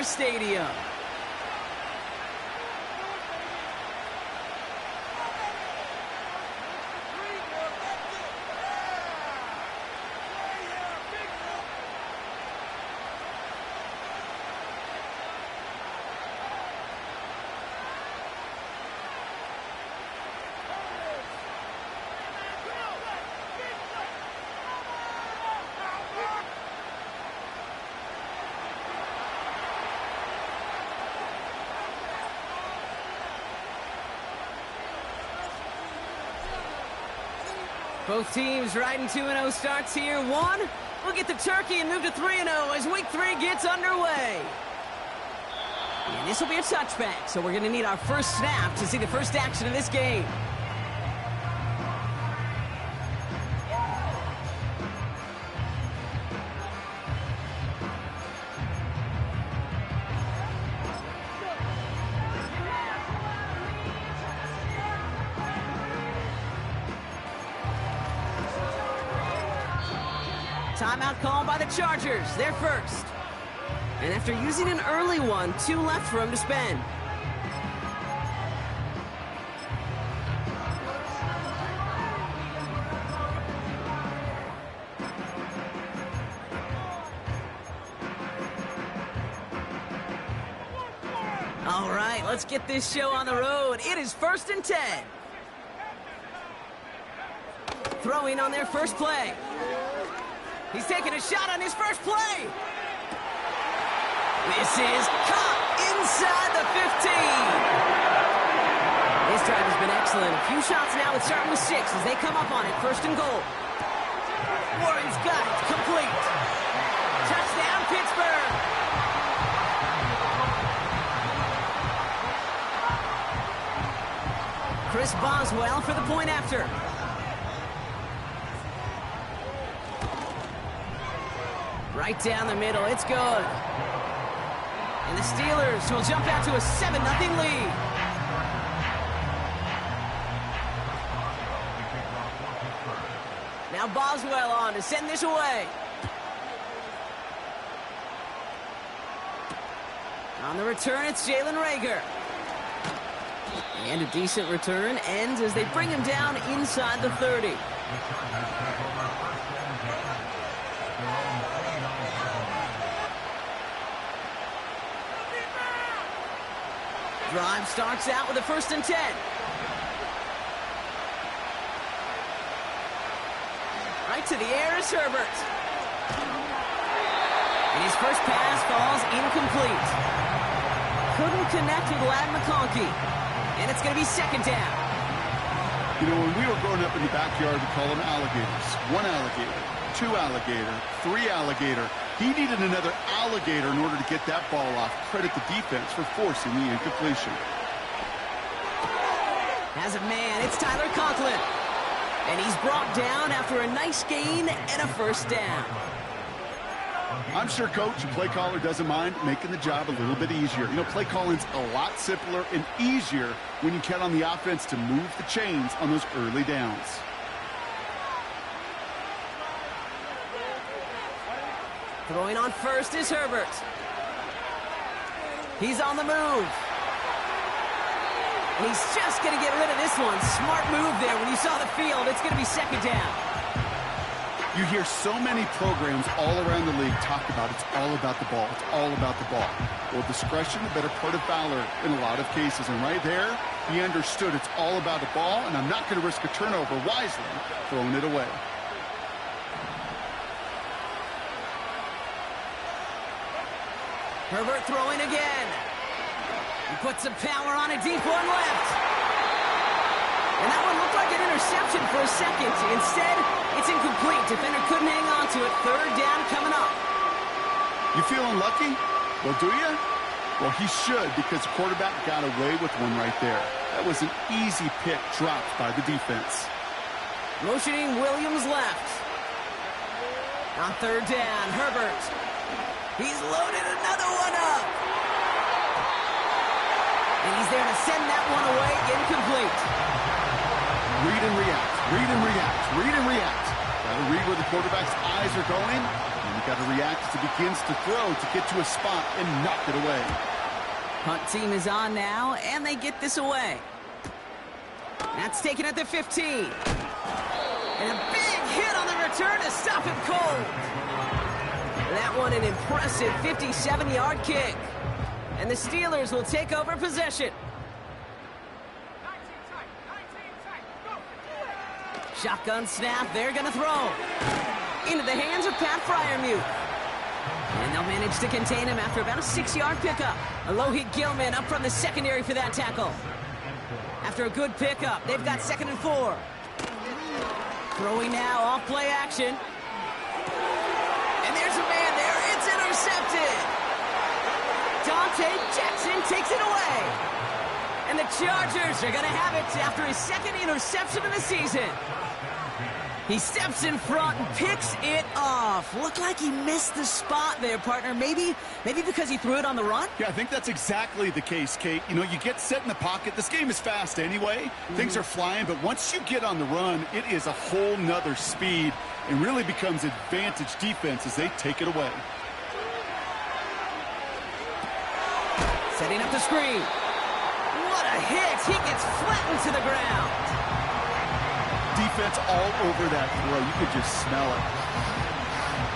Dodger Stadium. Both teams riding 2-0 starts here. One, we'll get the turkey and move to 3-0 as week 3 gets underway. And this will be a touchback, so we're going to need our first snap to see the first action of this game. Timeout called by the Chargers. They're first. And after using an early one, 2 left for him to spend. All right, let's get this show on the road. It is 1st and 10. Throwing on their first play. He's taking a shot on his first play. This is caught inside the 15. This drive has been excellent. A few shots now. It's starting with 6 as they come up on it. 1st and goal. Warren's got it. Complete. Touchdown, Pittsburgh. Chris Boswell for the point after. Right down the middle, it's good. And the Steelers will jump out to a 7-0 lead. Now Boswell on to send this away. On the return, it's Jalen Reagor. And a decent return ends as they bring him down inside the 30. Drive starts out with a 1st and 10. Right to the air is Herbert. And his first pass falls incomplete. Couldn't connect with Ladd McConkey. And it's going to be 2nd down. You know, when we were growing up in the backyard, we call them alligators. 1 alligator, 2 alligator, 3 alligator. He needed another alligator in order to get that ball off. Credit the defense for forcing the incompletion. Has a man, it's Tyler Conklin. And he's brought down after a nice gain and a 1st down. I'm sure Coach and play caller doesn't mind making the job a little bit easier. You know, play calling's a lot simpler and easier when you count on the offense to move the chains on those early downs. Throwing on first is Herbert. He's on the move. And he's just going to get rid of this one. Smart move there. When you saw the field, it's going to be 2nd down. You hear so many programs all around the league talk about it's all about the ball. It's all about the ball. Well, discretion, the better part of valor in a lot of cases. And right there, he understood it's all about the ball, and I'm not going to risk a turnover wisely, throwing it away. Herbert throwing again. He puts some power on a deep one left. And that one looked like an interception for a second. Instead, it's incomplete. Defender couldn't hang on to it. 3rd down coming up. You feeling lucky? Well, do you? Well, he should, because the quarterback got away with one right there. That was an easy pick dropped by the defense. Motioning Williams left. On 3rd down, Herbert. He's loaded another one up. And he's there to send that one away, incomplete. Read and react, read and react, read and react. Got to read where the quarterback's eyes are going. You got to react as he begins to throw to get to a spot and knock it away. Punt team is on now, and they get this away. That's taken at the 15. And a big hit on the return to stop him cold. That one an impressive 57-yard kick. And the Steelers will take over possession. Shotgun snap, they're going to throw. Into the hands of Pat Freiermuth. And they'll manage to contain him after about a 6-yard pickup. Alohi Gilman up from the secondary for that tackle. After a good pickup, they've got 2nd and 4. Throwing now, off play action. And there's a man there, it's intercepted. Dante Jackson takes it away. And the Chargers are going to have it after his 2nd interception of the season. He steps in front and picks it off. Looked like he missed the spot there, partner. Maybe because he threw it on the run? Yeah, I think that's exactly the case, Kate. You know, you get set in the pocket. This game is fast anyway. Things are flying, but once you get on the run, it is a whole nother speed and really becomes advantage defense as they take it away. Setting up the screen. What a hit. He gets flattened to the ground. Defense all over that throw. You could just smell it.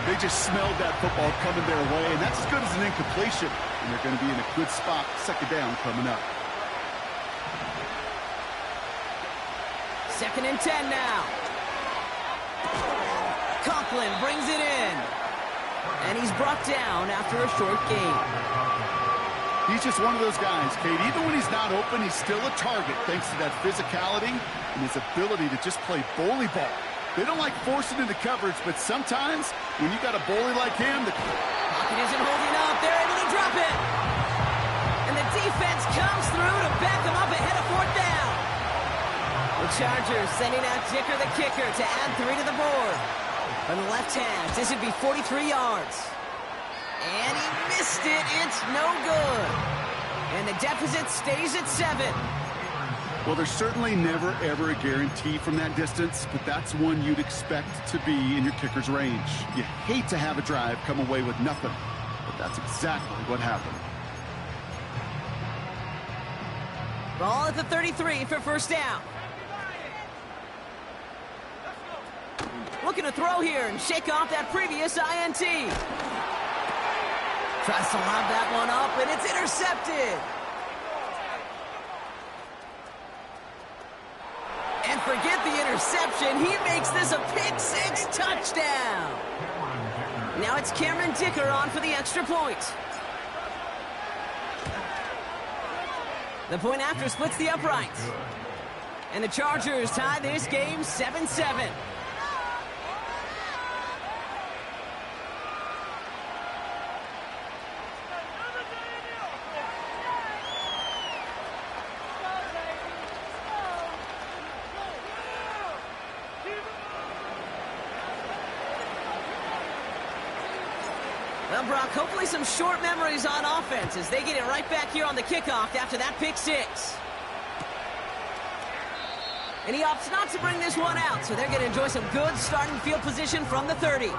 They just smelled that football coming their way, and that's as good as an incompletion. And they're going to be in a good spot. 2nd down coming up. 2nd and 10 now. Conklin brings it in. And he's brought down after a short gain. He's just one of those guys, Kate. Even when he's not open, he's still a target thanks to that physicality and his ability to just play bully ball. They don't like forcing into coverage, but sometimes when you got a bully like him, the pocket isn't holding up. They're able to drop it. And the defense comes through to back them up ahead of 4th down. The Chargers sending out Dicker the kicker to add 3 to the board. On the left hash, this would be 43 yards. And he missed it. It's no good. And the deficit stays at 7. Well, there's certainly never, ever a guarantee from that distance, but that's one you'd expect to be in your kicker's range. You hate to have a drive come away with nothing, but that's exactly what happened. Ball at the 33 for 1st down. Looking to throw here and shake off that previous INT. Tries to lob that one up, and it's intercepted. And forget the interception. He makes this a pick-6 touchdown. Now it's Cameron Dicker on for the extra point. The point after splits the uprights. And the Chargers tie this game 7-7. Well, Brock, hopefully some short memories on offense as they get it right back here on the kickoff after that pick-6. And he opts not to bring this one out, so they're going to enjoy some good starting field position from the 30.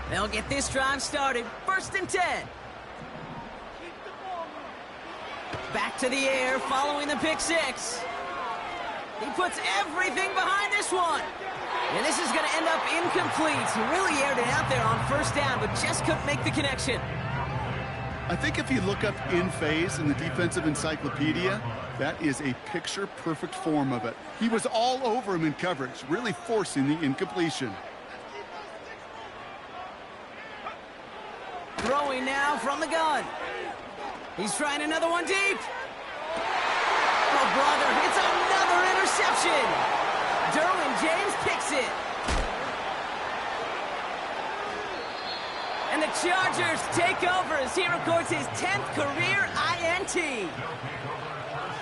They'll get this drive started. 1st and 10. Back to the air following the pick-6. He puts everything behind this one. And this is going to end up incomplete. He really aired it out there on 1st down, but just couldn't make the connection. I think if you look up in phase in the defensive encyclopedia, that is a picture-perfect form of it. He was all over him in coverage, really forcing the incompletion. Throwing now from the gun. He's trying another one deep. Oh, brother, it's another interception. Derwin James picks it. And the Chargers take over as he records his 10th career INT.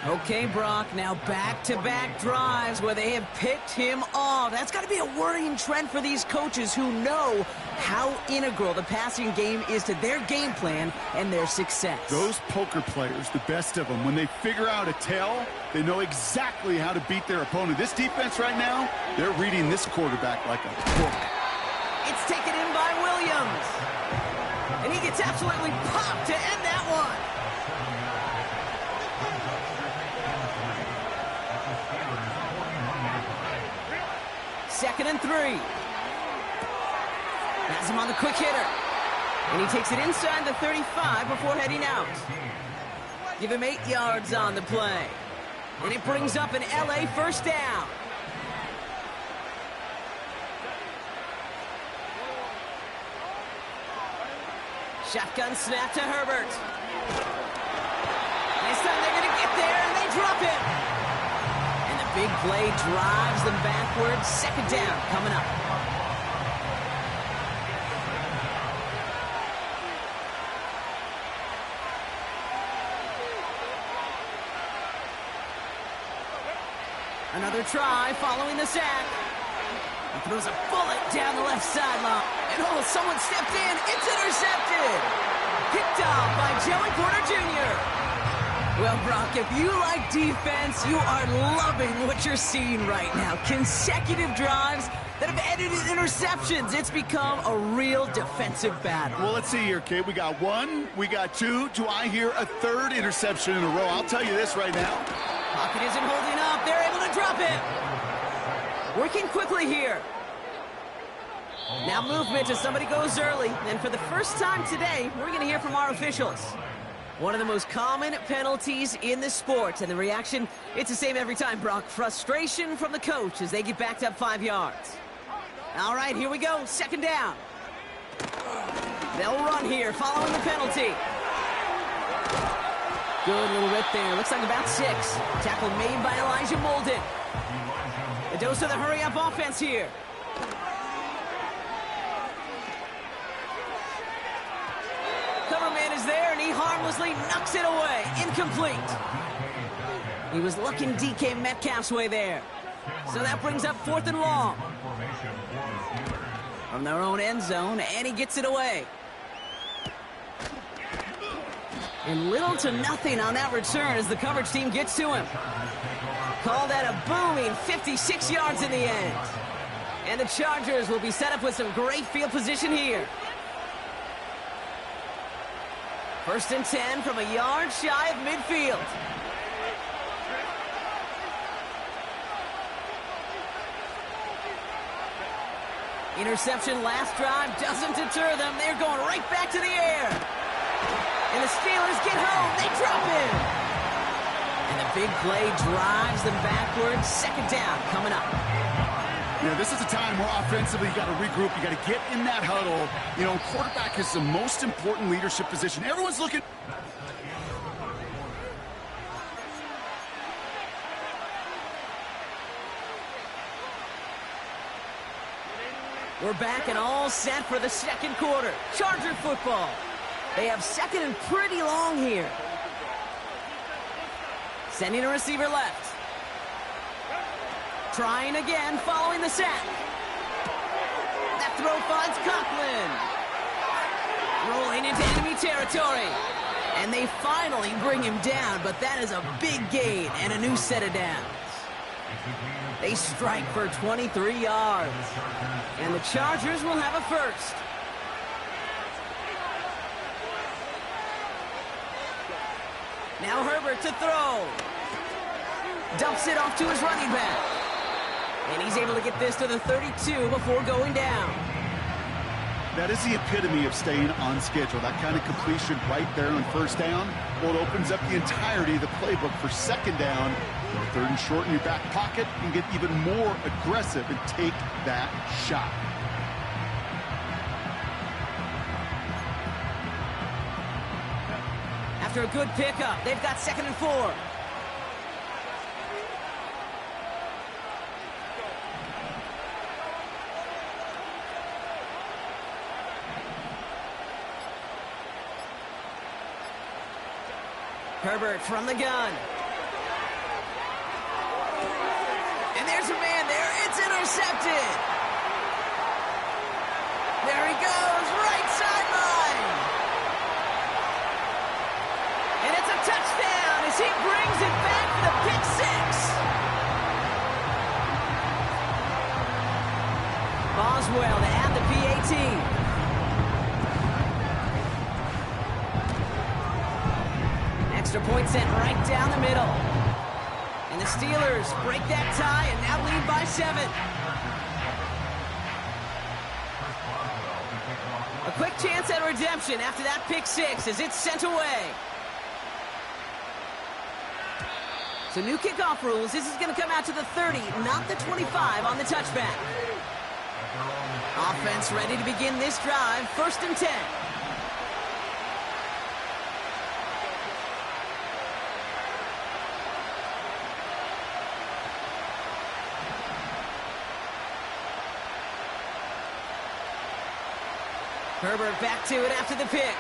Okay, Brock, now back-to-back drives where they have picked him off. That's got to be a worrying trend for these coaches who know how integral the passing game is to their game plan and their success. Those poker players, the best of them, when they figure out a tell, they know exactly how to beat their opponent. This defense right now, they're reading this quarterback like a book. It's taken in by Williams. And he gets absolutely popped to end that one. Second and 3. Has him on the quick hitter. And he takes it inside the 35 before heading out. Give him 8 yards on the play. And it brings up an LA first down. Shotgun snap to Herbert. This time they're going to get there, and they drop him. And the big play drives them backwards. Second down coming up. Another try following the sack. He throws a bullet down the left sideline. And oh, someone stepped in. It's intercepted. Picked off by Joey Porter Jr. Well, Brock, if you like defense, you are loving what you're seeing right now. Consecutive drives that have ended in interceptions. It's become a real defensive battle. Well, let's see here, kid. We got 1, we got 2. Do I hear a 3rd interception in a row? I'll tell you this right now. Pocket isn't holding up. They're able to drop it. Working quickly here. Now movement as somebody goes early. And for the first time today, we're going to hear from our officials. One of the most common penalties in the sport. And the reaction, it's the same every time, Brock. Frustration from the coach as they get backed up 5 yards. All right, here we go. Second down. They'll run here following the penalty. Good little rip there. Looks like about 6. Tackle made by Elijah Molden. A dose of the hurry-up offense here. Cover man is there, and he harmlessly knocks it away. Incomplete. He was looking DK Metcalf's way there. So that brings up 4th and long. From their own end zone, and he gets it away. And little to nothing on that return as the coverage team gets to him. Call that a booming 56 yards in the end. And the Chargers will be set up with some great field position here. 1st and 10 from a yard shy of midfield. Interception last drive doesn't deter them. They're going right back to the air. And the Steelers get home. They drop him. And the big play drives them backwards. Second down coming up. Yeah, this is a time where offensively you got to regroup. You got to get in that huddle. You know, quarterback is the most important leadership position. Everyone's looking. We're back and all set for the second quarter. Charger football. They have second and pretty long here. Sending a receiver left. Trying again following the sack. That throw finds Conklin. Rolling into enemy territory. And they finally bring him down, but that is a big gain and a new set of downs. They strike for 23 yards. And the Chargers will have a first. Now Herbert to throw. Dumps it off to his running back. And he's able to get this to the 32 before going down. That is the epitome of staying on schedule. That kind of completion right there on first down. Well, it opens up the entirety of the playbook for second down. 3rd and short in your back pocket. You can get even more aggressive and take that shot. After a good pickup, they've got 2nd and 4. Herbert from the gun. there's a man there. It's intercepted. There he goes, right sideline. And it's a touchdown as he brings it back for the pick six. Boswell to add the PAT. Extra point sent right down the middle. And the Steelers break that tie and now lead by 7. A quick chance at redemption after that pick six as it's sent away. So new kickoff rules. This is going to come out to the 30, not the 25 on the touchback. Offense ready to begin this drive. 1st and 10. Herbert back to it after the pick.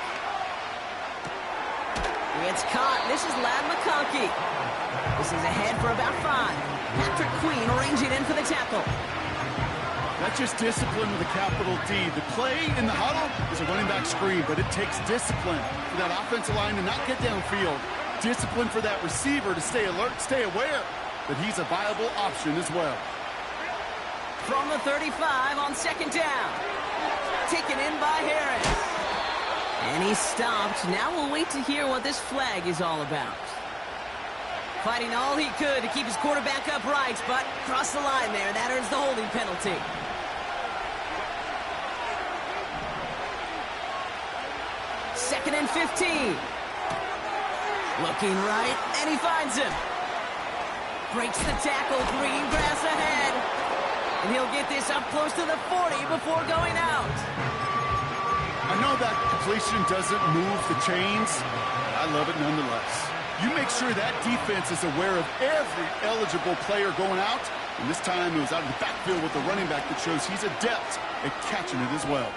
It's caught. This is Ladd McConkey. This is ahead for about 5. Patrick Queen arranging in for the tackle. That's just discipline with a capital D. The play in the huddle is a running back screen, but it takes discipline for that offensive line to not get downfield. Discipline for that receiver to stay alert, stay aware that he's a viable option as well. From the 35 on 2nd down. Taken in by Harris. And he's stopped. Now we'll wait to hear what this flag is all about. Fighting all he could to keep his quarterback upright, but crossed the line there. That earns the holding penalty. Second and 15. Looking right, and he finds him. Breaks the tackle, green grass ahead. And he'll get this up close to the 40 before going out. I know that completion doesn't move the chains. I love it nonetheless. You make sure that defense is aware of every eligible player going out. And this time it was out of the backfield with the running back that shows he's adept at catching it as well.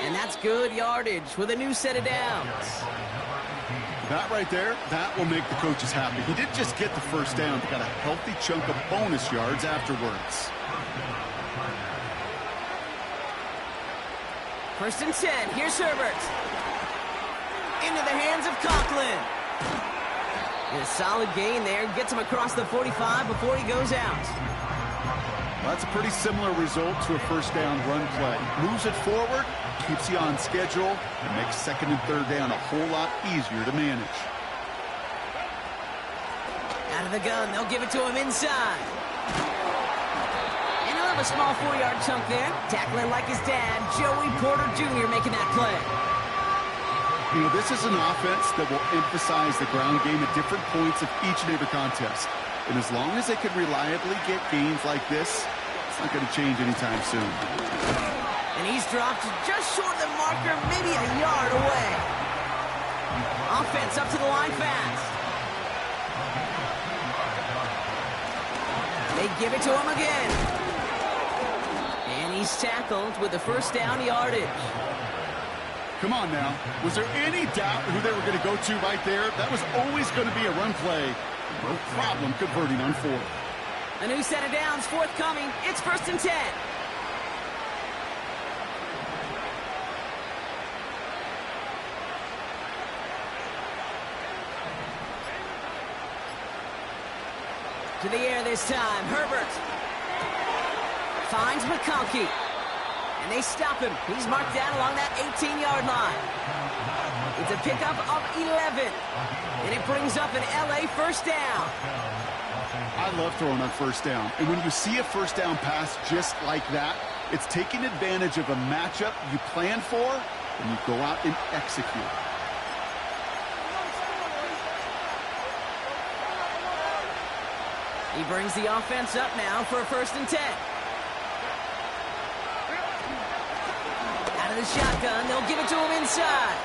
And that's good yardage with a new set of downs. That right there, that will make the coaches happy. He didn't just get the first down, but got a healthy chunk of bonus yards afterwards. 1st and 10. Here's Herbert. Into the hands of Conklin. And a solid gain there. Gets him across the 45 before he goes out. Well, that's a pretty similar result to a first down run play. Moves it forward, keeps you on schedule, and makes 2nd and 3rd down a whole lot easier to manage. Out of the gun. They'll give it to him inside. A small 4-yard chunk there. Tackling like his dad, Joey Porter Jr. making that play. You know, this is an offense that will emphasize the ground game at different points of each and every contest. And as long as they can reliably get gains like this, it's not going to change anytime soon. And he's dropped just short of the marker, maybe a yard away. Offense up to the line fast. They give it to him again. He's tackled with the 1st down yardage. Come on now. Was there any doubt who they were going to go to right there? That was always going to be a run play. No problem converting on 4th. A new set of downs forthcoming. It's 1st and 10. To the air this time. Herbert finds McConkey. And they stop him. He's marked down along that 18-yard line. It's a pickup of 11. And it brings up an LA 1st down. I love throwing on 1st down. And when you see a 1st down pass just like that, it's taking advantage of a matchup you plan for, and you go out and execute. He brings the offense up now for a 1st and 10. Out of the shotgun, they'll give it to him inside.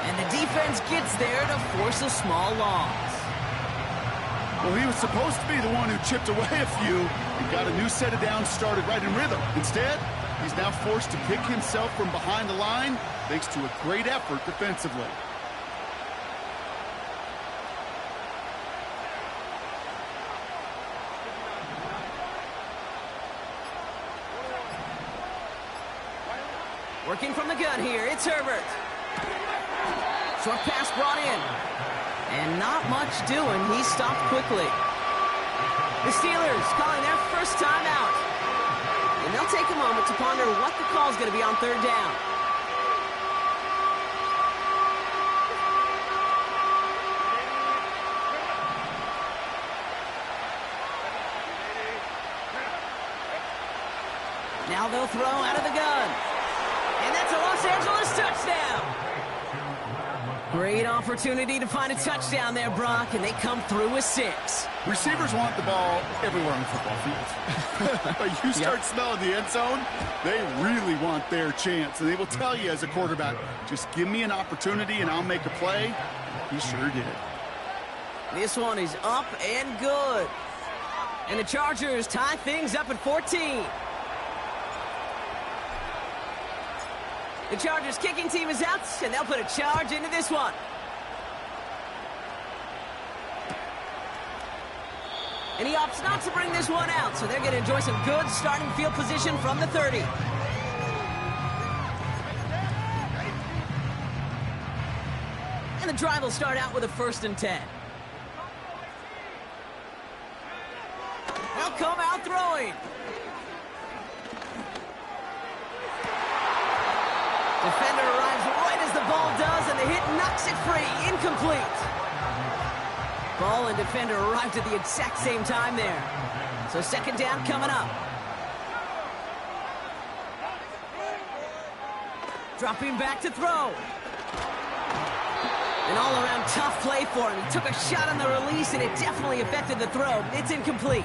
And the defense gets there to force a small loss. Well, he was supposed to be the one who chipped away a few and got a new set of downs started right in rhythm. Instead, he's now forced to pick himself from behind the line thanks to a great effort defensively. Working from the gun here, it's Herbert. Short pass brought in. And not much doing. He stopped quickly. The Steelers calling their first time out. And they'll take a moment to ponder what the call is going to be on third down. Now they'll throw out of the gun. And that's a Los Angeles touchdown. Great opportunity to find a touchdown there, Brock, and they come through with 6. Receivers want the ball everywhere on the football field. But you start smelling the end zone, they really want their chance. And they will tell you as a quarterback, just give me an opportunity and I'll make a play. He sure did. This one is up and good. And the Chargers tie things up at 14. The Chargers kicking team is out, and they'll put a charge into this one. And he opts not to bring this one out, so they're going to enjoy some good starting field position from the 30. And the drive will start out with a 1st and 10. They'll come out throwing. Defender arrives right as the ball does, and the hit knocks it free. Incomplete. Ball and defender arrived at the exact same time there. So 2nd down coming up. Dropping back to throw. An all-around tough play for him. He took a shot on the release, and it definitely affected the throw. It's incomplete.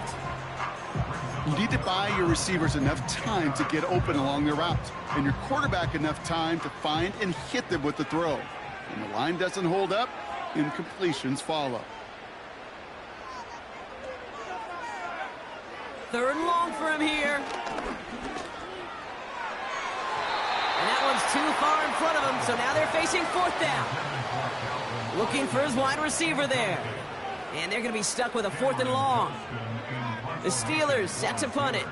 You need to buy your receivers enough time to get open along their route, and your quarterback enough time to find and hit them with the throw. When the line doesn't hold up, incompletions follow. 3rd and long for him here. And that one's too far in front of him, so now they're facing 4th down. Looking for his wide receiver there. And they're going to be stuck with a 4th and long. The Steelers set to punt it.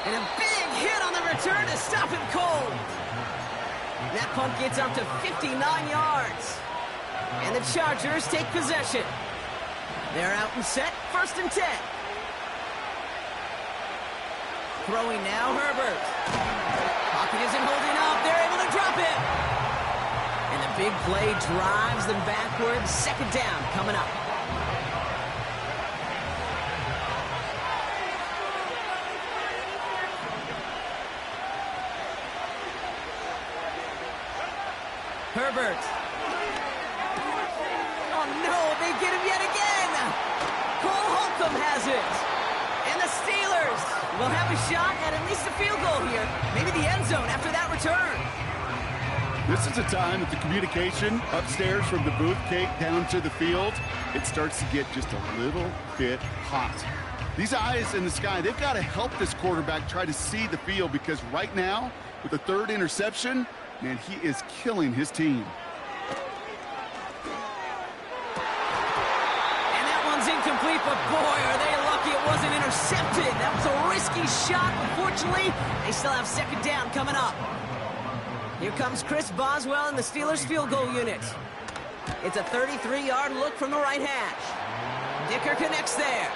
And a big hit on the return to stop him cold. That punt gets up to 59 yards. And the Chargers take possession. They're out and set, 1st and 10. Throwing now, Herbert. Pocket isn't holding up. They're able to drop it. And the big play drives them backwards. 2nd down coming up. Herbert. Oh, no, they get him yet again. Cole Holcomb has it. And the Steelers will have a shot at least a field goal here. Maybe the end zone after that return. This is a time that the communication upstairs from the booth, Kate, down to the field, it starts to get just a little bit hot. These eyes in the sky, they've got to help this quarterback try to see the field, because right now, with the 3rd interception, man, he is killing his team. And that one's incomplete, but boy, are they lucky it wasn't intercepted. That was a risky shot. Unfortunately, they still have 2nd down coming up. Here comes Chris Boswell in the Steelers field goal unit. It's a 33-yard look from the right hash. Dicker connects there.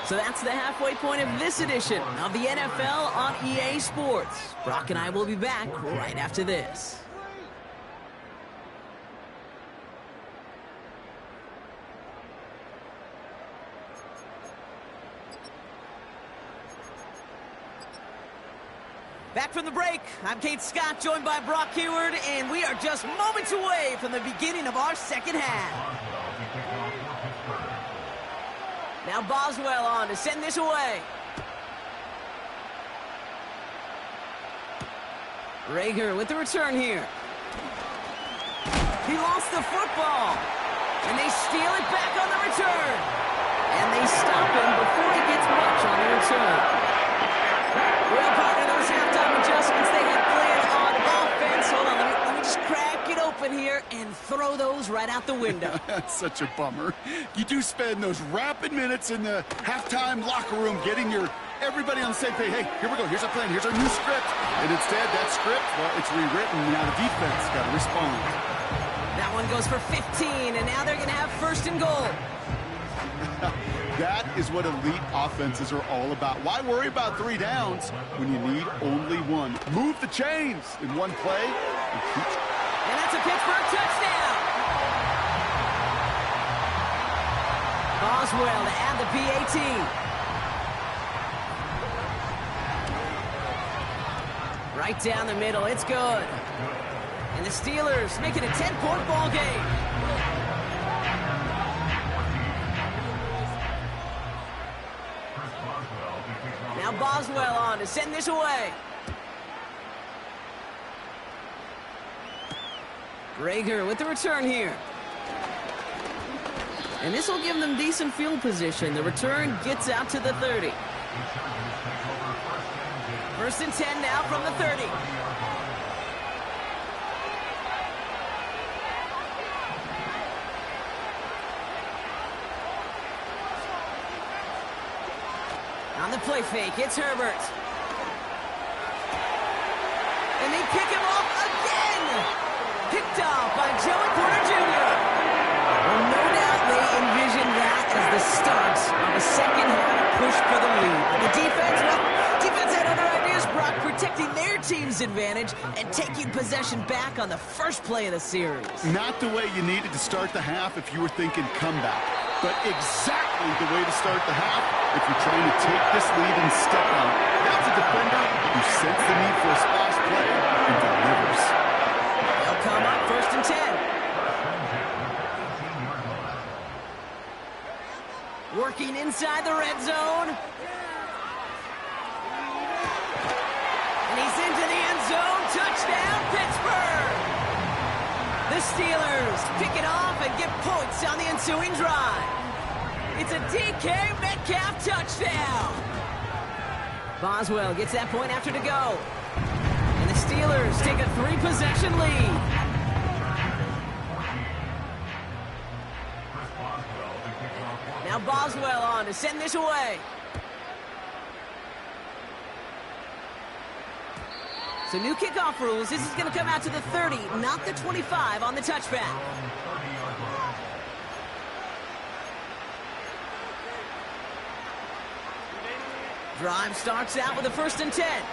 So that's the halfway point of this edition of the NFL on EA Sports. Brock and I will be back right after this. Back from the break, I'm Kate Scott, joined by Brock Huard, and we are just moments away from the beginning of our 2nd half. Now Boswell on to send this away. Rager with the return here. He lost the football, and they steal it back on the return. And they stop him before he gets much on the return. Well, part of those halftime adjustments they had planned on offense. Hold on, let me just crack it open in here and throw those right out the window. That's such a bummer. You do spend those rapid minutes in the halftime locker room getting everybody on the same page. Hey, here we go. Here's our plan. Here's our new script. And instead, that script, well, it's rewritten. Now the defense got to respond. That one goes for 15, and now they're going to have first and goal. That is what elite offenses are all about. Why worry about 3 downs when you need only one? Move the chains in one play and keep... And that's a Pittsburgh touchdown. Boswell to add the PAT. Right down the middle, it's good. And the Steelers make it a 10-point ball game. Now Boswell on to send this away. Rager with the return here. And this will give them decent field position. The return gets out to the 30. First and 10 now from the 30. On the play fake, it's Herbert. And they pick him off again. Picked off by Joey Porter Jr. Well, no doubt they envisioned that as the start of a second half push for the lead. And the defense, well, defense had other ideas, Brock, protecting their team's advantage and taking possession back on the first play of the series. Not the way you needed to start the half if you were thinking comeback, but exactly the way to start the half if you're trying to take this lead and step on it. That's a defender who sensed the need for a splash play and delivers. They'll come up first and 10. Working inside the red zone. And he's into the end zone. Touchdown, Pittsburgh! The Steelers pick it off and get points on the ensuing drive. It's a DK Metcalf touchdown. Boswell gets that point after to go. And the Steelers take a 3-possession lead. Now Boswell on to send this away. So new kickoff rules. This is going to come out to the 30, not the 25 on the touchback. Drive starts out with a first and 10.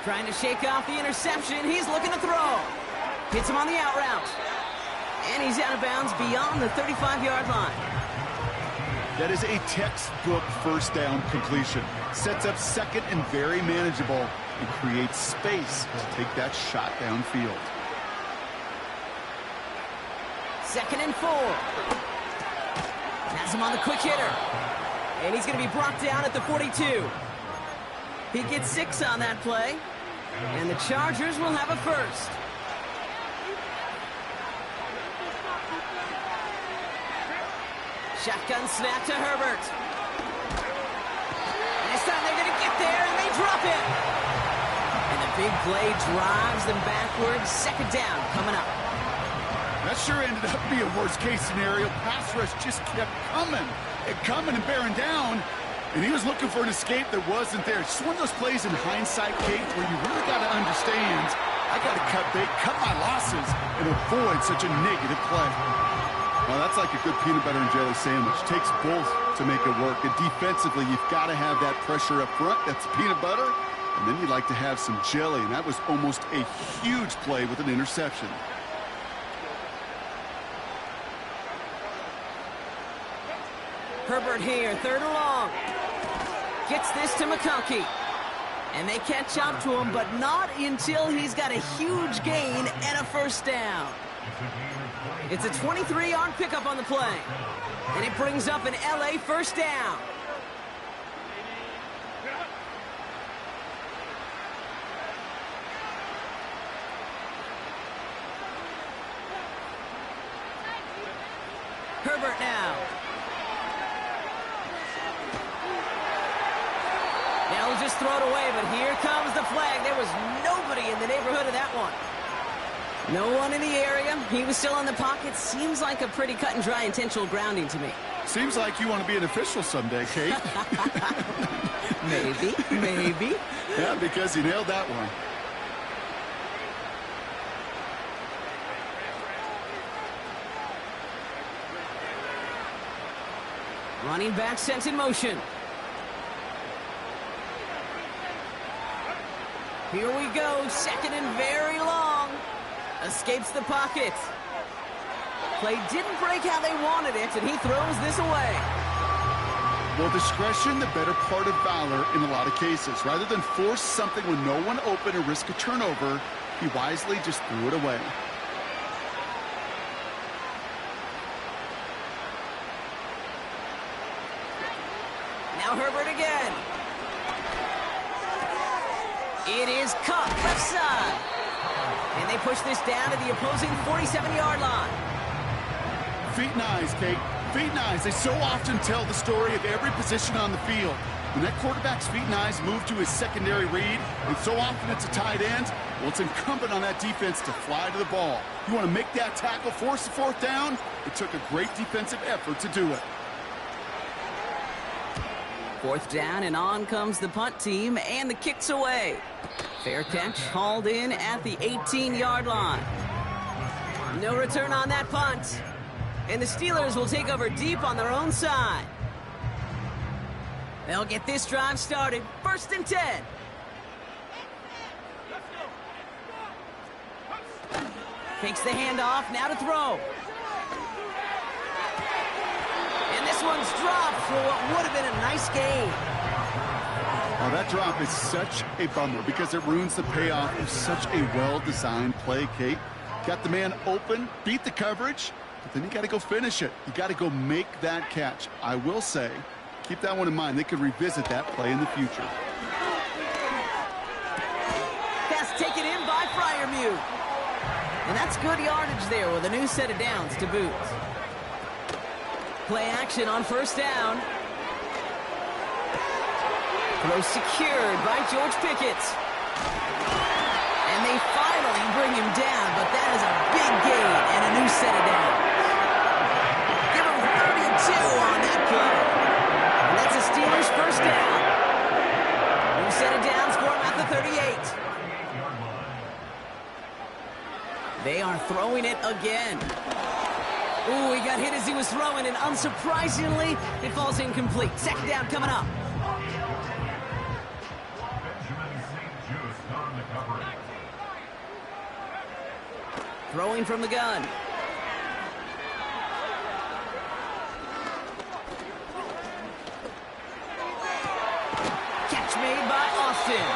Trying to shake off the interception. He's looking to throw. Hits him on the out route. And he's out of bounds beyond the 35-yard line. That is a textbook first down completion. Sets up second and very manageable and creates space to take that shot downfield. Second and 4. Has him on the quick hitter. And he's going to be brought down at the 42. He gets 6 on that play. And the Chargers will have a first. Shotgun snap to Herbert. And this time they're going to get there, and they drop it. And the big play drives them backwards. Second down coming up. That sure ended up being a worst-case scenario. Pass rush just kept coming and bearing down. And he was looking for an escape that wasn't there. Just one of those plays in hindsight, Kate, where you really got to understand, I got to cut bait, cut my losses, and avoid such a negative play. Well, that's like a good peanut butter and jelly sandwich. Takes both to make it work. And defensively, you've got to have that pressure up front. That's peanut butter. And then you'd like to have some jelly. And that was almost a huge play with an interception. Herbert here, third and long. Gets this to McConkey. And they catch up to him, but not until he's got a huge gain and a first down. It's a 23-yard pickup on the play. And it brings up an LA first down. Herbert now. Now he'll just throw it away, but here comes the flag. There was nobody in the neighborhood of that one. No one in the area. He was still in the pocket. Seems like a pretty cut and dry intentional grounding to me. Seems like you want to be an official someday, Kate. Maybe. Yeah, because you nailed that one. Running back sent in motion. Here we go. Second and very long. Escapes the pocket. Play didn't break how they wanted it, and he throws this away. Well, discretion, the better part of valor in a lot of cases. Rather than force something when no one open or risk a turnover, he wisely just threw it away. Now Herbert again. It is Kupp, left side. And they push this down to the opposing 47-yard line. Feet and eyes, Kate. Feet and eyes. They so often tell the story of every position on the field. When that quarterback's feet and eyes move to his secondary read, and so often it's a tight end, well, it's incumbent on that defense to fly to the ball. You want to make that tackle, force the fourth down? It took a great defensive effort to do it. Fourth down, and on comes the punt team, and the kick's away. Fair catch, hauled in at the 18-yard line. No return on that punt. And the Steelers will take over deep on their own side. They'll get this drive started. 1st and 10. Takes the handoff, now to throw. And this one's dropped for what would have been a nice gain. Oh, that drop is such a bummer because it ruins the payoff of such a well-designed play, Kate. Got the man open, beat the coverage, but then you got to go finish it. You got to go make that catch. I will say, keep that one in mind. They could revisit that play in the future. Pass taken in by Freiermuth. And that's good yardage there with a new set of downs to boot. Play action on 1st down. Throw secured by George Pickett. And they finally bring him down, but that is a big gain and a new set of downs. Give him 32 on that play. And that's a Steelers 1st down. New set of downs for him at the 38. They are throwing it again. Ooh, he got hit as he was throwing, and unsurprisingly, it falls incomplete. 2nd down coming up. Throwing from the gun. Catch made by Austin.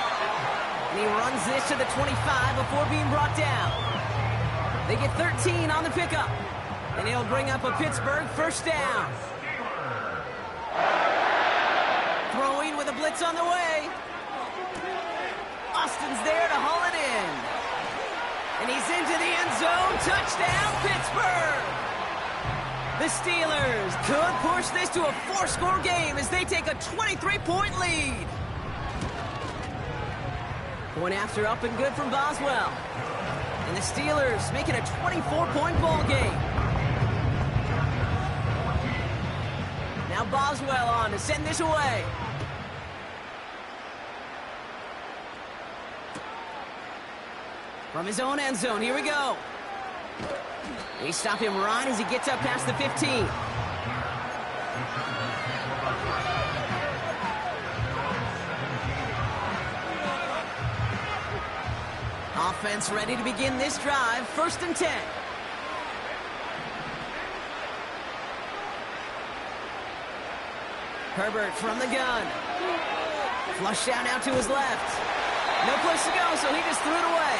And he runs this to the 25 before being brought down. They get 13 on the pickup. And he'll bring up a Pittsburgh 1st down. Throwing with a blitz on the way. Austin's there to haul it in. And he's into the end zone. Touchdown, Pittsburgh! The Steelers could push this to a 4-score game as they take a 23-point lead. Point after up and good from Boswell. And the Steelers make it a 24-point ball game. Now Boswell on to send this away. From his own end zone, here we go. They stop him right as he gets up past the 15. Offense ready to begin this drive. 1st and 10. Herbert from the gun. Flush out now to his left. No place to go, so he just threw it away.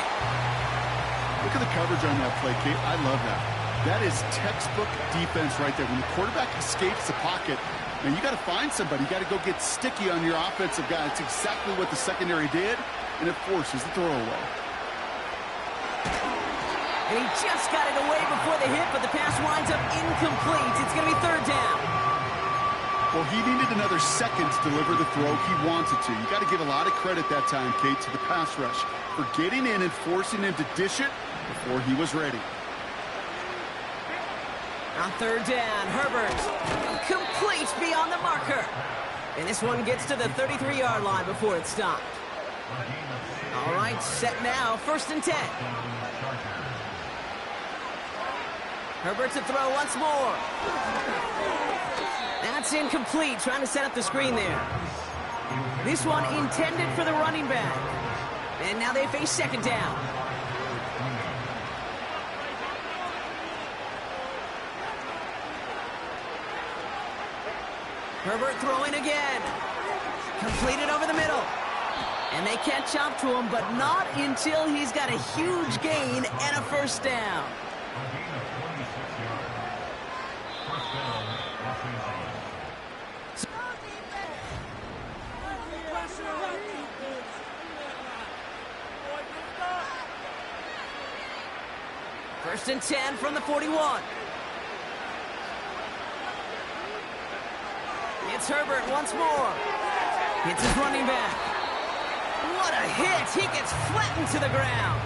Look at the coverage on that play, Kate. I love that. That is textbook defense right there. When the quarterback escapes the pocket, man, you got to find somebody. You got to go get sticky on your offensive guy. It's exactly what the secondary did, and it forces the throw away. And he just got it away before the hit, but the pass winds up incomplete. It's going to be 3rd down. Well, he needed another second to deliver the throw he wanted to. You got to give a lot of credit that time, Kate, to the pass rush for getting in and forcing him to dish it before he was ready. On third down, Herbert complete beyond the marker. And this one gets to the 33-yard line before it's stopped. All right, set now, 1st and 10. Herbert to throw once more. That's incomplete, trying to set up the screen there. This one intended for the running back. And now they face 2nd down. Herbert throwing again. Completed over the middle. And they catch up to him, but not until he's got a huge gain and a 1st down. First and 10 from the 41. It's Herbert once more. Hits his running back. What a hit! He gets flattened to the ground.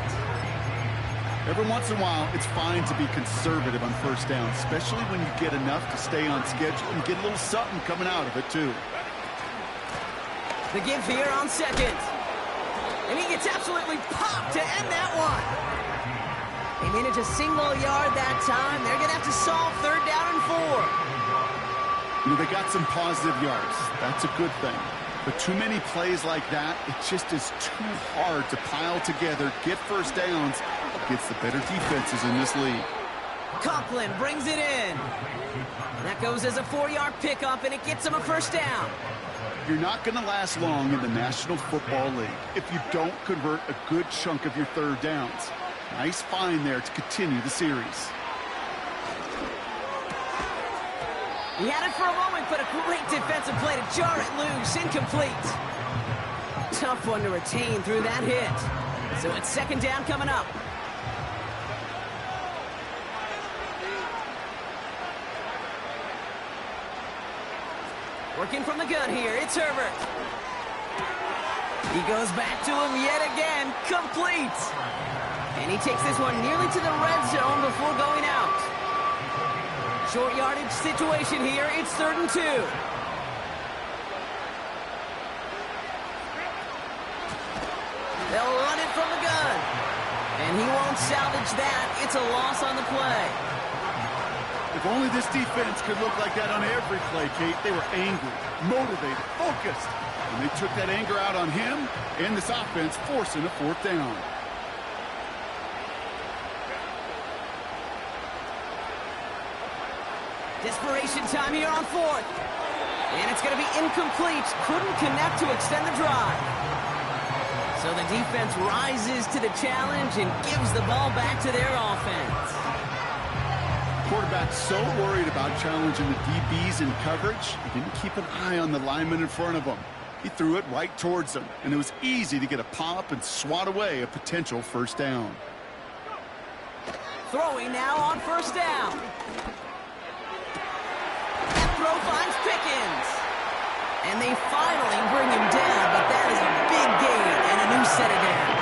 Every once in a while, it's fine to be conservative on 1st down, especially when you get enough to stay on schedule and get a little something coming out of it, too. The give here on 2nd. And he gets absolutely popped to end that one. They manage a single yard that time. They're going to have to solve 3rd down and 4. You know, they got some positive yards. That's a good thing. But too many plays like that, it just is too hard to pile together, get 1st downs against the better defenses in this league. Conklin brings it in. That goes as a 4-yard pickup, and it gets him a 1st down. You're not going to last long in the National Football League if you don't convert a good chunk of your 3rd downs. Nice find there to continue the series. He had it for a moment, but a great defensive play to jar it loose. Incomplete. Tough one to retain through that hit. So it's 2nd down coming up. Working from the gun here, it's Herbert. He goes back to him yet again. Complete. And he takes this one nearly to the red zone before going out. Short yardage situation here. It's 3rd and 2. They'll run it from the gun. And he won't salvage that. It's a loss on the play. If only this defense could look like that on every play, Kate. They were angry, motivated, focused. And they took that anger out on him and this offense, forcing a 4th down. Desperation time here on 4th. And it's going to be incomplete. Couldn't connect to extend the drive. So the defense rises to the challenge and gives the ball back to their offense. Quarterback's so worried about challenging the DBs in coverage, he didn't keep an eye on the lineman in front of him. He threw it right towards him, and it was easy to get a pop and swat away a potential 1st down. Throwing now on 1st down. Throw finds Pickens. And they finally bring him down, but that is a big gain and a new set of downs.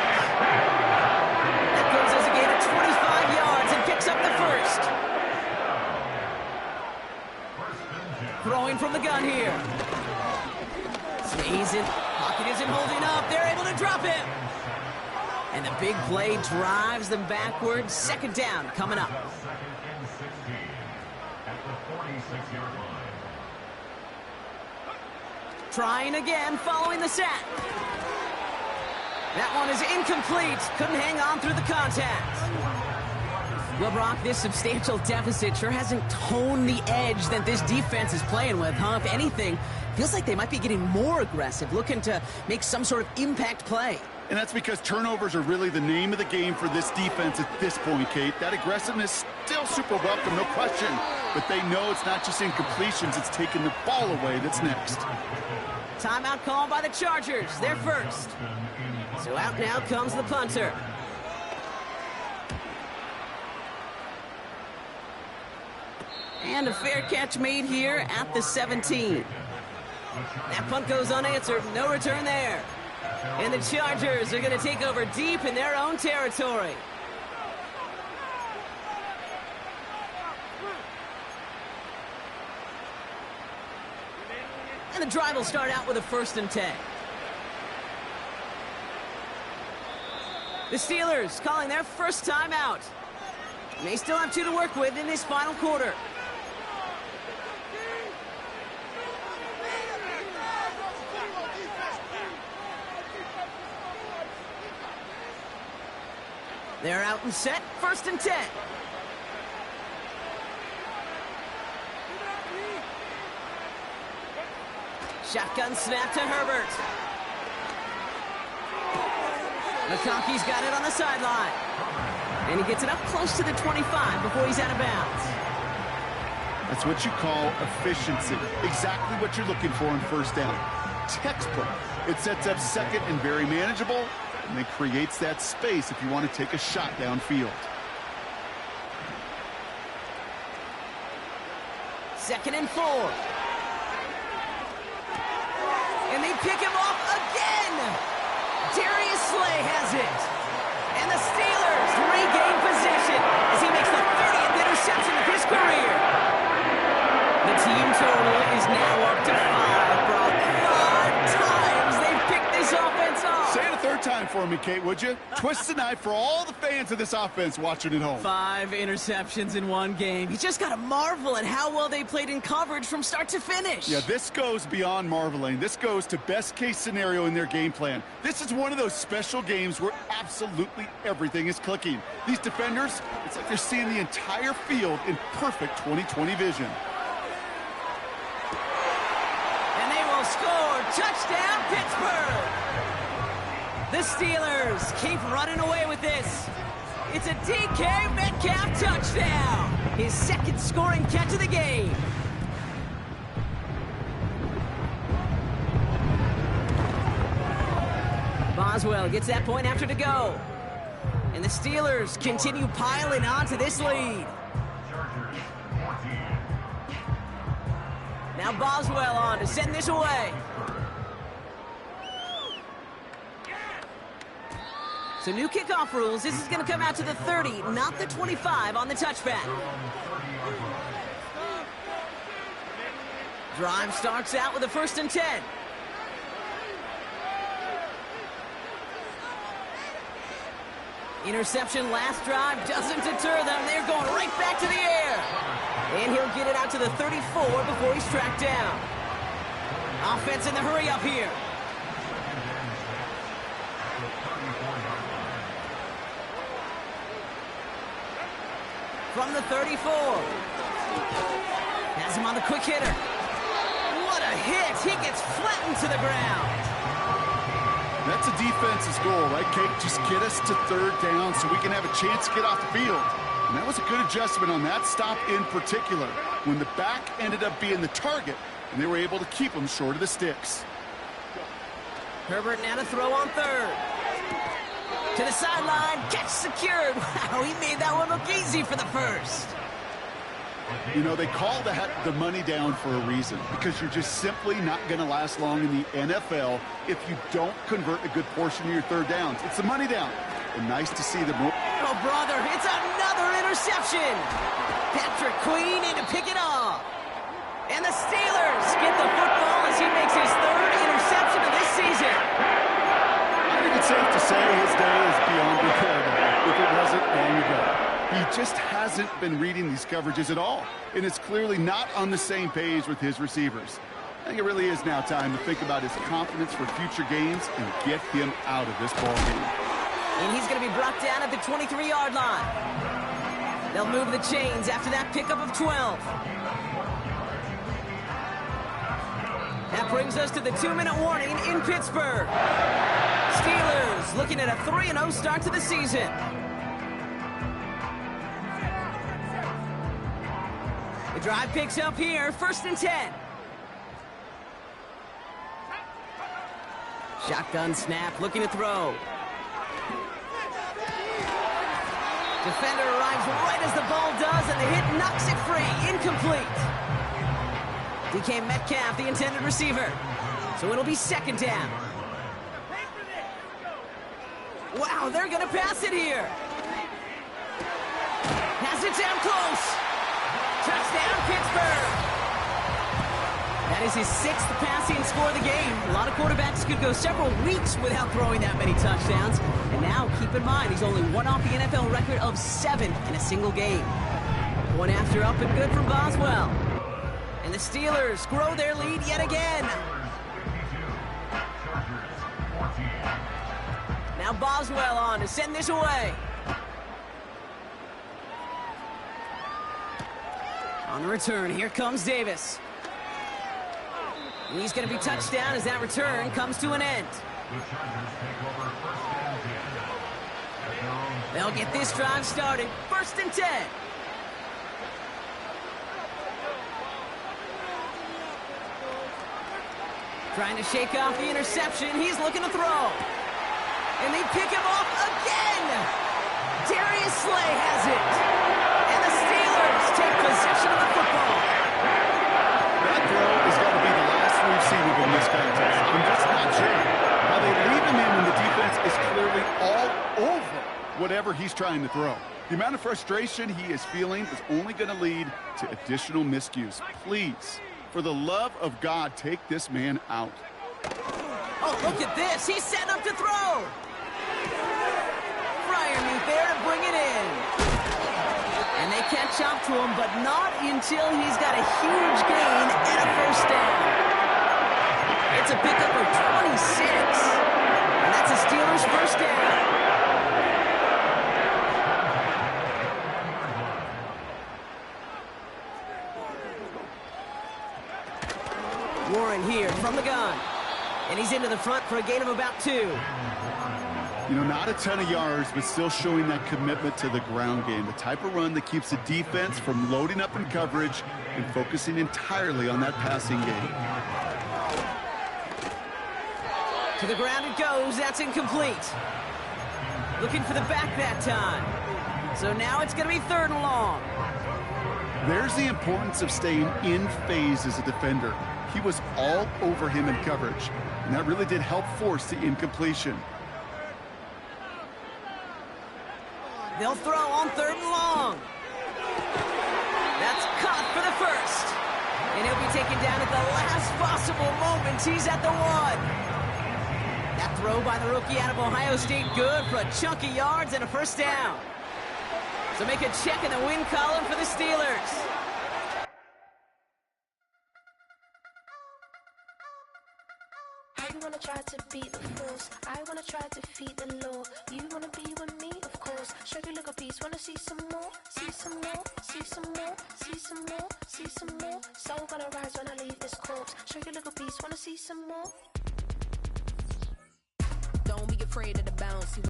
That goes as a gain of 25 yards and picks up the 1st. Throwing from the gun here. Stays in. Pocket isn't holding up. They're able to drop him. And the big play drives them backwards. 2nd down coming up. Trying again, following the sack. That one is incomplete. Couldn't hang on through the contact. Well, Brock, this substantial deficit sure hasn't toned the edge that this defense is playing with, huh? If anything, feels like they might be getting more aggressive, looking to make some sort of impact play. And that's because turnovers are really the name of the game for this defense at this point, Kate. That aggressiveness still super welcome, no question. But they know it's not just incompletions, it's taking the ball away that's next. Timeout called by the Chargers. They're first. So out now comes the punter. And a fair catch made here at the 17. That punt goes unanswered. No return there. And the Chargers are going to take over deep in their own territory. And the drive will start out with a 1st and 10. The Steelers calling their first timeout. They still have 2 to work with in this final quarter. They're out and set, 1st and 10. Shotgun snap to Herbert. McConkey's got it on the sideline. And he gets it up close to the 25 before he's out of bounds. That's what you call efficiency. Exactly what you're looking for on 1st down. Textbook. It sets up 2nd and very manageable, and it creates that space if you want to take a shot downfield. 2nd and 4. And they pick him off again. Darius Slay has it. And the Steelers regain possession as he makes the 30th interception of his career. The team total is now up to 5, Brock. 5 times they've picked this offense off. Say it a 3rd time for me, Kate, would you? Twist the knife for all the fans of this offense watching at home. 5 interceptions in one game. You just got to marvel at how well they played in coverage from start to finish. Yeah, this goes beyond marveling. This goes to best-case scenario in their game plan. This is one of those special games where absolutely everything is clicking. These defenders, it's like they're seeing the entire field in perfect 20/20 vision. And they will score. Touchdown, Pittsburgh! The Steelers keep running away with this. It's a DK Metcalf touchdown. His 2nd scoring catch of the game. Boswell gets that point after to go. And the Steelers continue piling on to this lead. Now Boswell on to send this away. So new kickoff rules. This is going to come out to the 30, not the 25 on the touchback. Drive starts out with a 1st and 10. Interception last drive doesn't deter them. They're going right back to the air. And he'll get it out to the 34 before he's tracked down. Offense in the hurry up here. From the 34. Has him on the quick hitter. What a hit. He gets flattened to the ground. That's a defense's goal, right, Kate? Just get us to 3rd down so we can have a chance to get off the field. And that was a good adjustment on that stop in particular, when the back ended up being the target, and they were able to keep him short of the sticks. Herbert now to throw on 3rd. To the sideline, catch secured. Wow, he made that one look easy for the 1st. You know, they call that the money down for a reason, because you're just simply not going to last long in the NFL if you don't convert a good portion of your 3rd downs. It's the money down. And nice to see them. Oh, brother, it's another interception. Patrick Queen in to pick it off. And the Steelers get the football as he makes his 3rd interception of this season. I think it's safe to say his day is beyond repair, if it wasn't long ago. He just hasn't been reading these coverages at all, and it's clearly not on the same page with his receivers. I think it really is now time to think about his confidence for future games and get him out of this ball game. And he's going to be brought down at the 23-yard line. They'll move the chains after that pickup of 12. That brings us to the 2-minute warning in Pittsburgh. Steelers looking at a 3-0 start to the season. The drive picks up here, 1st and 10. Shotgun snap, looking to throw. Defender arrives right as the ball does, and the hit knocks it free. Incomplete. DK Metcalf, the intended receiver. So it'll be second down. Wow, they're going to pass it here. Has it down close. Touchdown, Pittsburgh. That is his 6th passing score of the game. A lot of quarterbacks could go several weeks without throwing that many touchdowns. And now, keep in mind, he's only one off the NFL record of 7 in a single game. One after up and good from Boswell. And the Steelers grow their lead yet again. Now Boswell on to send this away. On the return, here comes Davis. And he's going to be touchdown as that return comes to an end. They'll get this drive started. 1st and 10. Trying to shake off the interception. He's looking to throw. And they pick him off again. Darius Slay has it. And the Steelers take possession of the football. That throw is going to be the last we've seen of him in this contest. I'm just not sure how they leave him in when the defense is clearly all over whatever he's trying to throw. The amount of frustration he is feeling is only going to lead to additional miscues. Please, for the love of God, take this man out. Oh, look at this. He's setting up to throw. Freiermuth there to bring it in. And they catch up to him, but not until he's got a huge gain and a 1st down. It's a pickup of 26. And that's a Steelers 1st down. Warren here from the gun. And he's into the front for a gain of about 2. You know, not a ton of yards, but still showing that commitment to the ground game. The type of run that keeps the defense from loading up in coverage and focusing entirely on that passing game. To the ground it goes. That's incomplete. Looking for the back that time. So now it's going to be 3rd and long. There's the importance of staying in phase as a defender. He was all over him in coverage, and that really did help force the incompletion. They'll throw on 3rd and long. That's caught for the 1st. And he'll be taken down at the last possible moment. He's at the 1. That throw by the rookie out of Ohio State, good for a chunk of yards and a 1st down. So make a check in the win column for the Steelers. You wanna try to beat the force, I wanna try to defeat the law. You wanna be with me, of course. Show you little piece, wanna see some more, see some more, see some more, see some more, see some more. Soul gonna rise when I leave this corpse. Show you little piece, wanna see some more. Don't be afraid of the bounce.